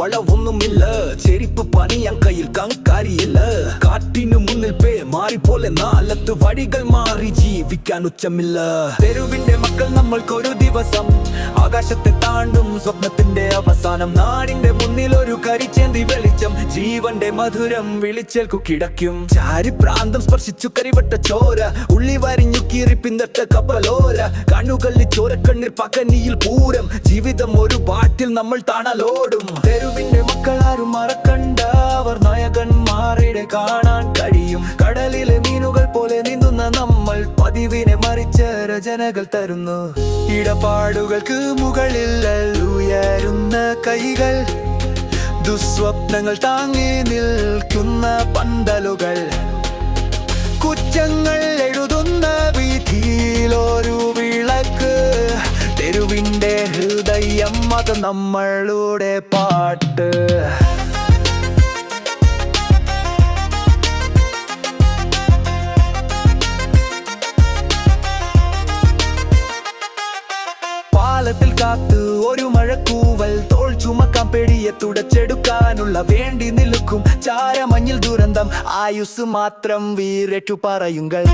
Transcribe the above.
വളവൊന്നുമില്ല, ചെരിപ്പ് പണിയാൻ കയ്യിൽ കങ്കാരിയില്ല. കാറ്റിനു മുന്നിൽ മാറി പോലെ നാലത്ത് വഴികൾ മാറി ജീവിക്കാൻ ഉച്ചമില്ല. തെരുവിന്റെ മക്കൾ നമ്മൾക്കൊരു ദിവസം ആകാശത്തെ താണ്ടും സ്വപ്നത്തിന്റെ അവസാനം. നാടിന്റെ മുന്നിൽ ഒരു കരിച്ചേന്തി വെളിച്ചം, ജീവന്റെ മധുരം വിളിച്ചേൽക്കു കിടക്കും. ചാരിപ്രാന്തം സ്പർശിച്ചു കരിവട്ട ചോര, ഉള്ളി വരിഞ്ഞു കീറി പിന്തട്ട കപ്പലോര. കണ്ണുകളിൽ ചോരക്കണ്ണീർ പകനിയിൽ പൂരം, ജീവിതം ഒരു ബാട്ടിൽ നമ്മൾ താണലോടും. തെരുവിന്റെ മക്കൾ ആരും മറക്കണ്ട, അവർ നായകന്മാരുടെ കാണാൻ കഴിയും. കടലിലെ മീനുകൾ പോലെ നീന്തുന്ന നമ്മൾ പതിവിനെ മറിച്ച രചനകൾ തരുന്നു. ഇടപാടുകൾക്ക് മുകളിൽ ഉയരുന്ന കൈകൾ, ദുസ്വപ്നങ്ങൾ താങ്ങി നിൽക്കുന്ന പന്തലുകൾ. കുറ്റങ്ങൾ എഴുതുന്ന വീഥിയിലൊരു വിളക്ക്, തെരുവിന്റെ ഹൃദയം അത് നമ്മളുടെ പാട്ട്. പാലത്തിൽ കാത്ത് ഒരു മഴക്കൂവൽ, തോൾ ചുമക്കാൻ പേടിയെ തുടച്ചെടുക്കാനുള്ള വേണ്ടി നിൽക്കും. ചാരമഞ്ഞിൽ ദുരന്തം, ആയുസ് മാത്രം വീരേറ്റു പറയുങ്ങൾ.